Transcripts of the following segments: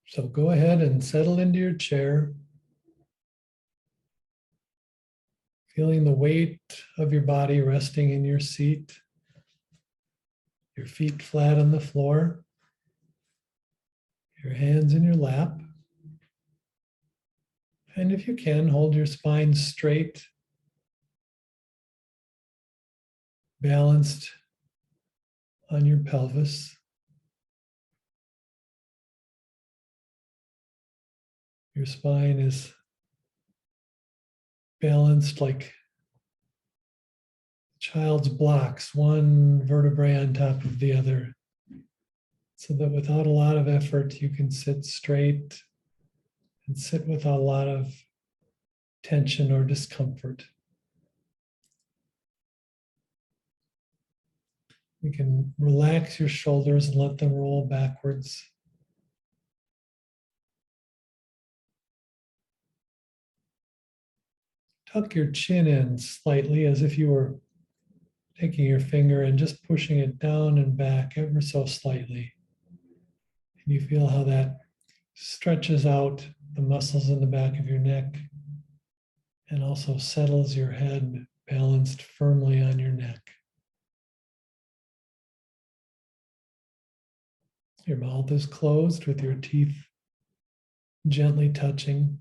So go ahead and settle into your chair, feeling the weight of your body resting in your seat, your feet flat on the floor, your hands in your lap. And if you can, hold your spine straight, balanced on your pelvis. Your spine is balanced like a child's blocks, one vertebrae on top of the other, so that without a lot of effort, you can sit straight and sit without a lot of tension or discomfort. You can relax your shoulders and let them roll backwards. Tuck your chin in slightly as if you were taking your finger and just pushing it down and back ever so slightly. And you feel how that stretches out the muscles in the back of your neck and also settles your head balanced firmly on your neck. Your mouth is closed with your teeth gently touching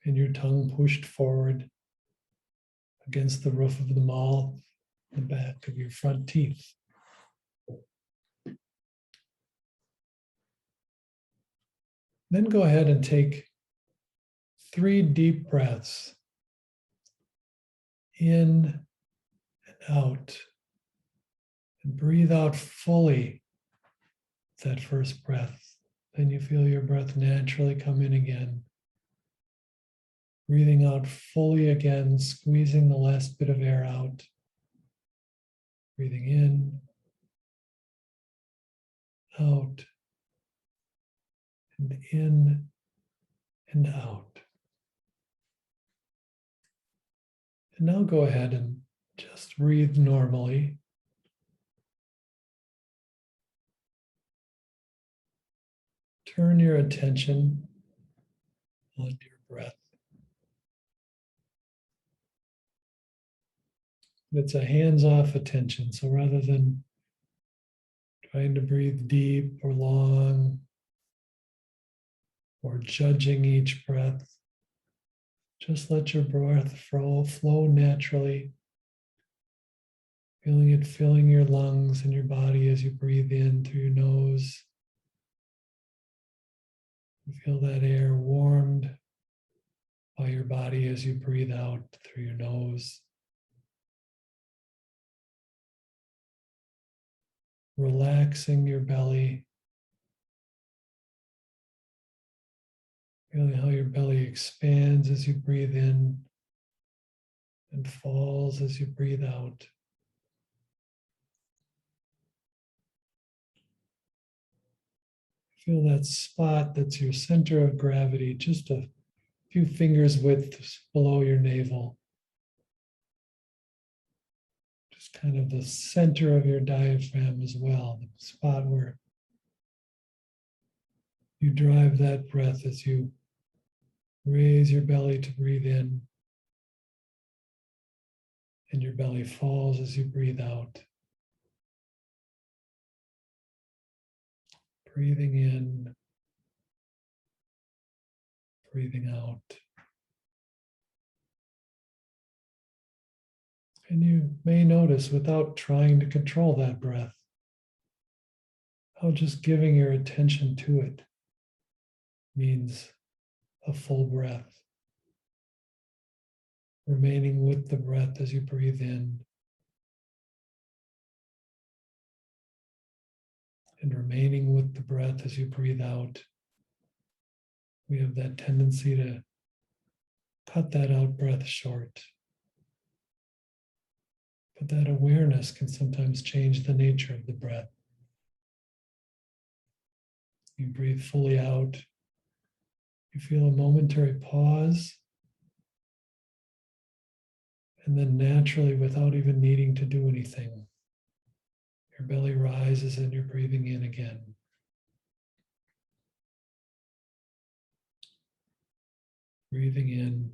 and your tongue pushed forward against the roof of the mouth, the back of your front teeth. Then go ahead and take 3 deep breaths in and out, and breathe out fully that first breath. Then you feel your breath naturally come in again. Breathing out fully again, squeezing the last bit of air out. Breathing in, out, and in and out. And now go ahead and just breathe normally. Turn your attention onto your breath. It's a hands-off attention. So rather than trying to breathe deep or long or judging each breath, just let your breath flow naturally, feeling it filling your lungs and your body as you breathe in through your nose. You feel that air warmed by your body as you breathe out through your nose. Relaxing your belly. Feeling how your belly expands as you breathe in and falls as you breathe out. Feel that spot that's your center of gravity, just a few fingers width below your navel. Just kind of the center of your diaphragm as well, the spot where you drive that breath as you raise your belly to breathe in, and your belly falls as you breathe out. Breathing in, breathing out. And you may notice, without trying to control that breath, how just giving your attention to it means a full breath. Remaining with the breath as you breathe in, and remaining with the breath as you breathe out. We have that tendency to cut that out breath short. But that awareness can sometimes change the nature of the breath. You breathe fully out. You feel a momentary pause. And then naturally, without even needing to do anything, your belly rises and you're breathing in again. breathing in,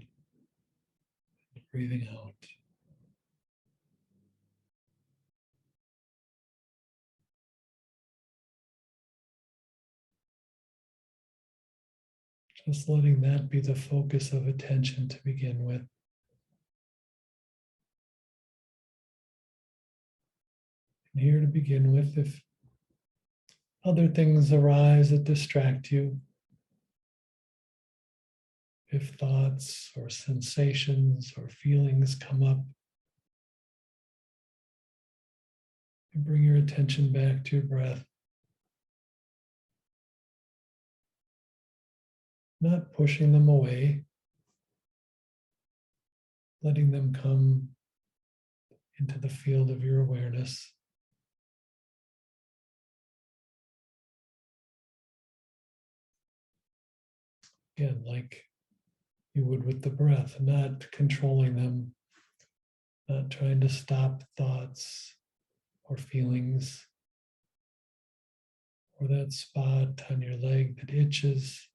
breathing out. Just letting that be the focus of attention to begin with. And here to begin with, if other things arise that distract you, if thoughts or sensations or feelings come up, you bring your attention back to your breath. Not pushing them away, letting them come into the field of your awareness. Again, like you would with the breath, not controlling them, not trying to stop thoughts or feelings, or that spot on your leg that itches,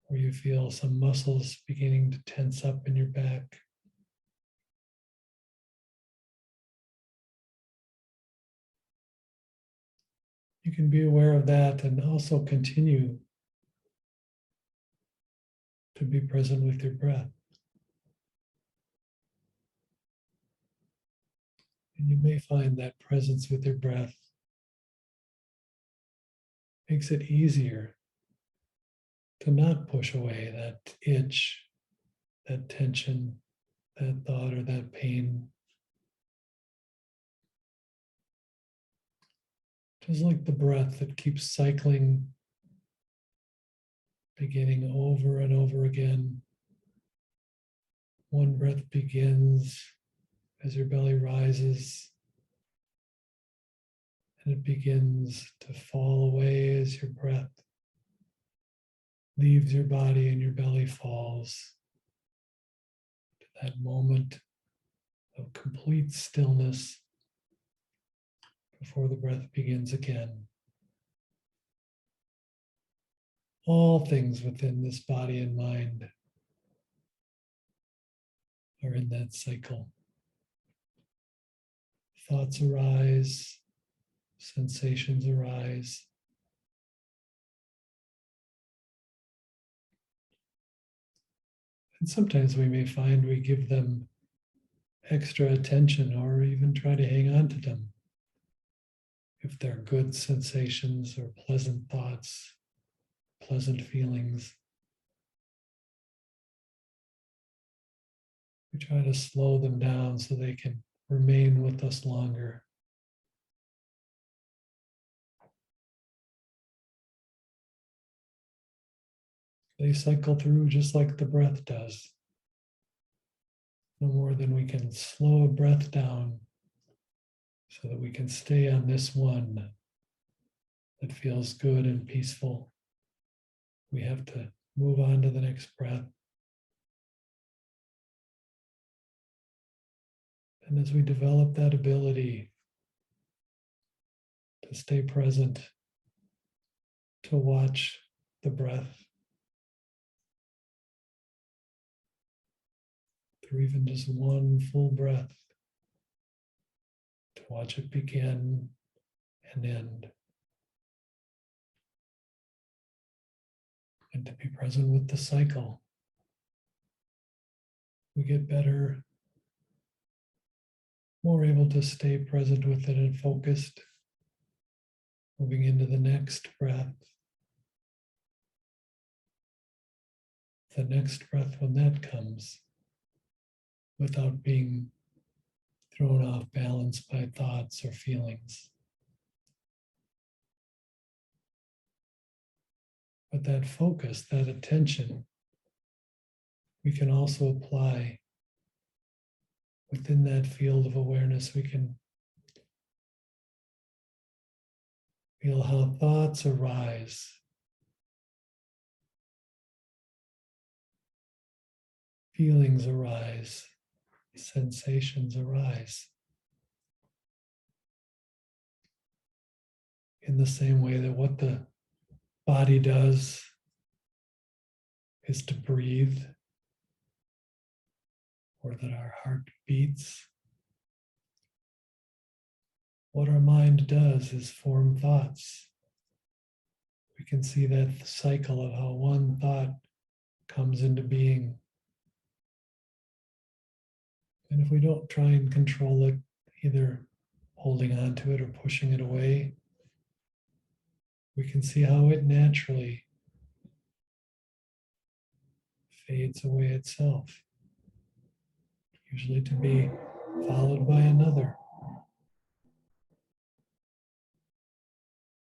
or you feel some muscles beginning to tense up in your back. You can be aware of that and also continue to be present with your breath. And you may find that presence with your breath makes it easier to not push away that itch, that tension, that thought, or that pain. Just like the breath that keeps cycling, beginning over and over again. One breath begins as your belly rises, and it begins to fall away as your breath leaves your body and your belly falls to that moment of complete stillness before the breath begins again. All things within this body and mind are in that cycle. Thoughts arise, sensations arise. And sometimes we may find we give them extra attention or even try to hang on to them. If they're good sensations or pleasant thoughts, pleasant feelings, we try to slow them down so they can remain with us longer. They cycle through just like the breath does. No more than we can slow a breath down so that we can stay on this one that feels good and peaceful. We have to move on to the next breath. And as we develop that ability to stay present, to watch the breath through even just one full breath, to watch it begin and end, and to be present with the cycle. We get better, more able to stay present with it and focused, moving into the next breath. The next breath when that comes, without being thrown off balance by thoughts or feelings. But that focus, that attention, we can also apply within that field of awareness. We can feel how thoughts arise, feelings arise, sensations arise. In the same way that what the body does is to breathe, or that our heart beats. What our mind does is form thoughts. We can see that cycle of how one thought comes into being. And if we don't try and control it, either holding on to it or pushing it away, we can see how it naturally fades away itself, usually to be followed by another.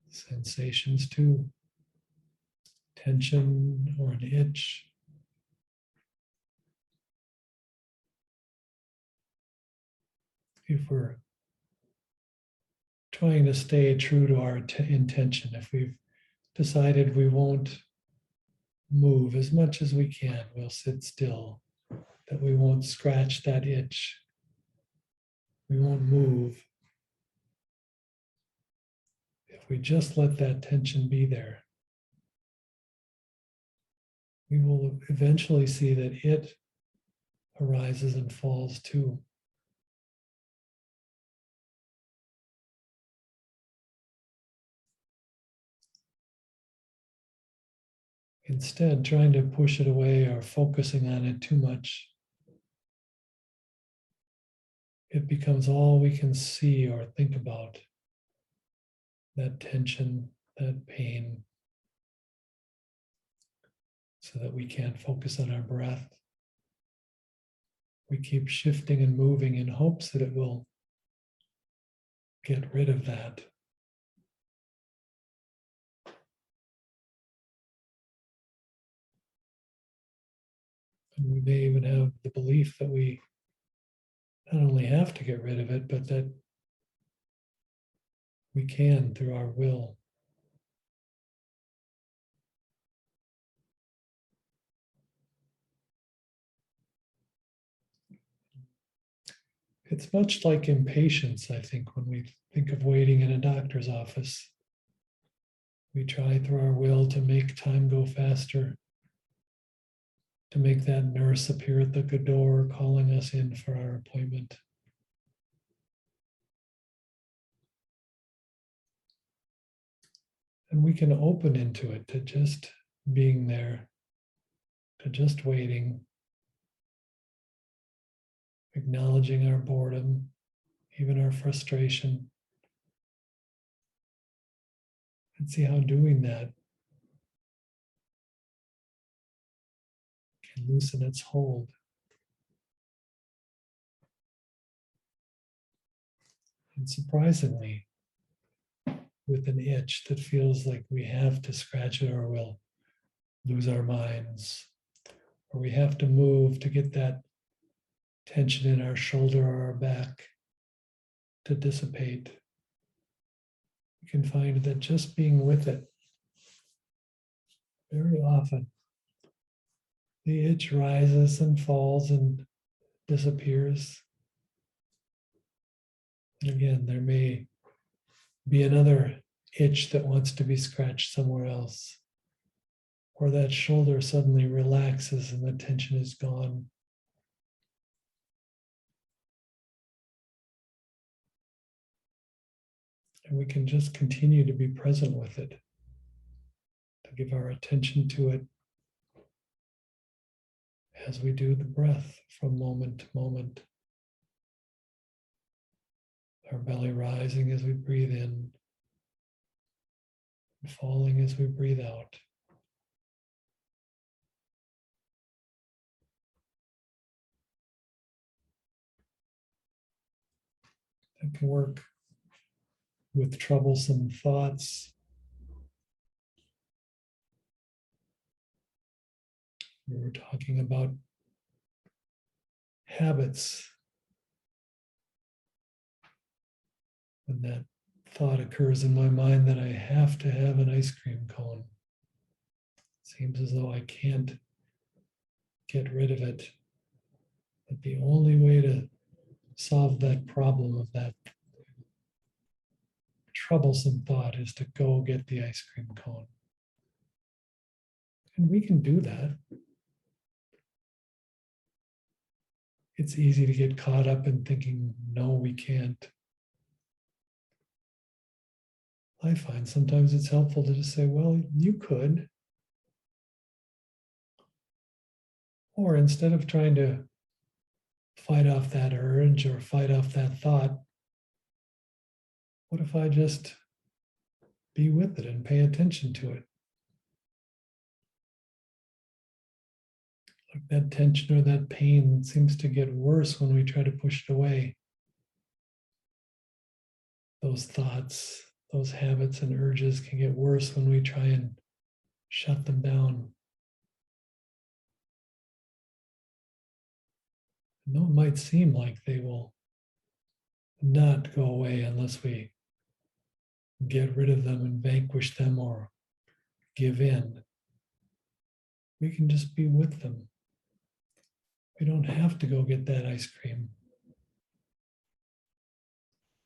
Sensations too, tension or an itch. If we're trying to stay true to our intention, if we've decided we won't move as much as we can, we'll sit still, that we won't scratch that itch, we won't move. If we just let that tension be there, we will eventually see that it arises and falls too. Instead, trying to push it away or focusing on it too much, it becomes all we can see or think about. That tension, that pain, so that we can't focus on our breath. We keep shifting and moving in hopes that it will get rid of that. And we may even have the belief that we not only have to get rid of it, but that we can through our will. It's much like impatience, I think, when we think of waiting in a doctor's office. We try through our will to make time go faster, to make that nurse appear at the door calling us in for our appointment. And we can open into it, to just being there, to just waiting, acknowledging our boredom, even our frustration, and see how doing that can loosen its hold. And surprisingly, with an itch that feels like we have to scratch it or we'll lose our minds, or we have to move to get that tension in our shoulder or our back to dissipate, we can find that just being with it, very often, the itch rises and falls and disappears. And again, there may be another itch that wants to be scratched somewhere else, or that shoulder suddenly relaxes and the tension is gone. And we can just continue to be present with it, to give our attention to it as we do the breath from moment to moment. Our belly rising as we breathe in, and falling as we breathe out. That can work with troublesome thoughts. We were talking about habits. When that thought occurs in my mind that I have to have an ice cream cone, it seems as though I can't get rid of it. But the only way to solve that problem of that troublesome thought is to go get the ice cream cone. And we can do that. it's easy to get caught up in thinking, no, we can't. I find sometimes it's helpful to just say, well, you could. Or instead of trying to fight off that urge or fight off that thought, what if I just be with it and pay attention to it? Like that tension or that pain seems to get worse when we try to push it away. Those thoughts, those habits and urges can get worse when we try and shut them down. And though it might seem like they will not go away unless we get rid of them and vanquish them or give in, we can just be with them. We don't have to go get that ice cream.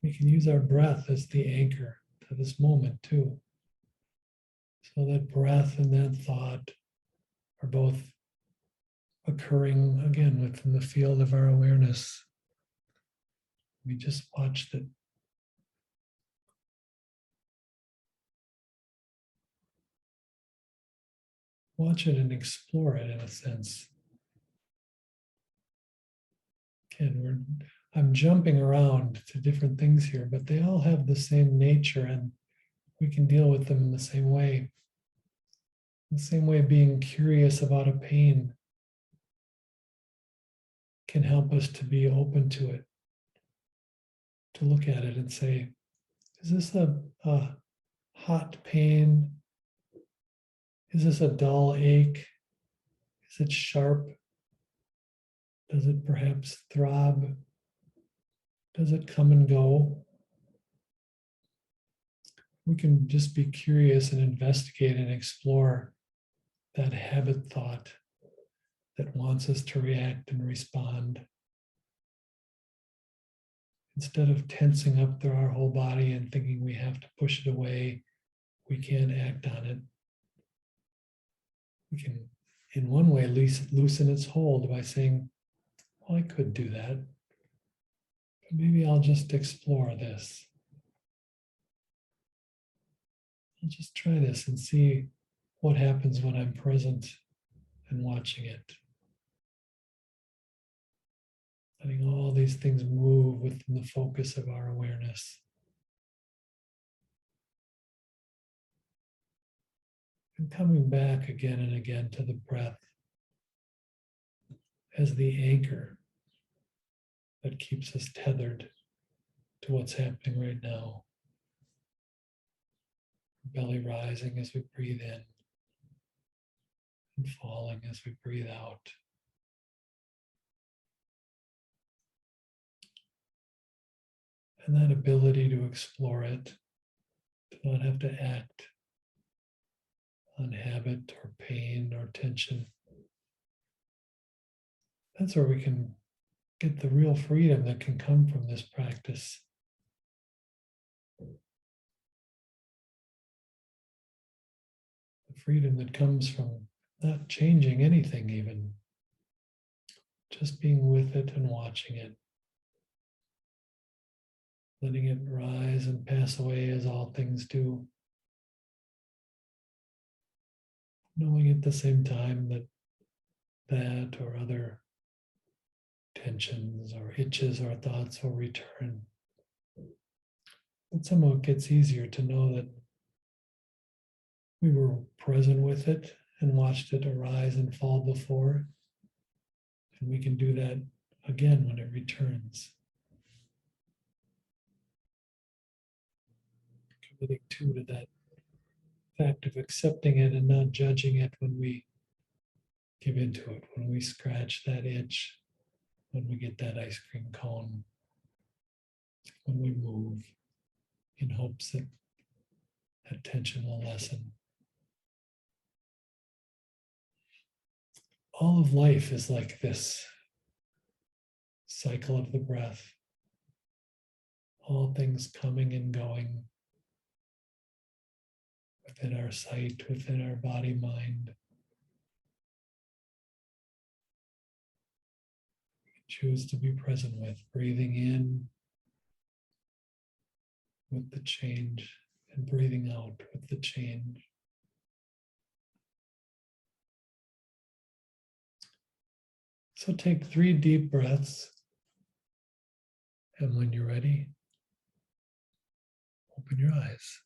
We can use our breath as the anchor to this moment too. So that breath and that thought are both occurring again within the field of our awareness. We just watch that. Watch it and explore it in a sense. Again, I'm jumping around to different things here, but they all have the same nature and we can deal with them in the same way. In the same way, being curious about a pain can help us to be open to it, to look at it and say, is this a hot pain? Is this a dull ache? Is it sharp? Does it perhaps throb? Does it come and go? We can just be curious and investigate and explore that habit thought that wants us to react and respond. Instead of tensing up through our whole body and thinking we have to push it away, we can't act on it. We can, in one way, loosen its hold by saying, well, I could do that, but maybe I'll just explore this. I'll just try this and see what happens when I'm present and watching it. Letting all these things move within the focus of our awareness. And coming back again and again to the breath as the anchor that keeps us tethered to what's happening right now. Belly rising as we breathe in and falling as we breathe out. And that ability to explore it, to not have to act on habit or pain or tension. That's where we can get the real freedom that can come from this practice. The freedom that comes from not changing anything even, just being with it and watching it. Letting it rise and pass away as all things do. Knowing at the same time that that or other tensions or itches or thoughts will return. But somehow it gets easier to know that we were present with it and watched it arise and fall before. And we can do that again when it returns. Committing to that fact of accepting it and not judging it when we give into it, when we scratch that itch, when we get that ice cream cone, when we move in hopes that that tension will lessen. All of life is like this cycle of the breath. All things coming and going within our sight, within our body, mind. choose to be present with, breathing in with the change and breathing out with the change. So take 3 deep breaths, and when you're ready, open your eyes.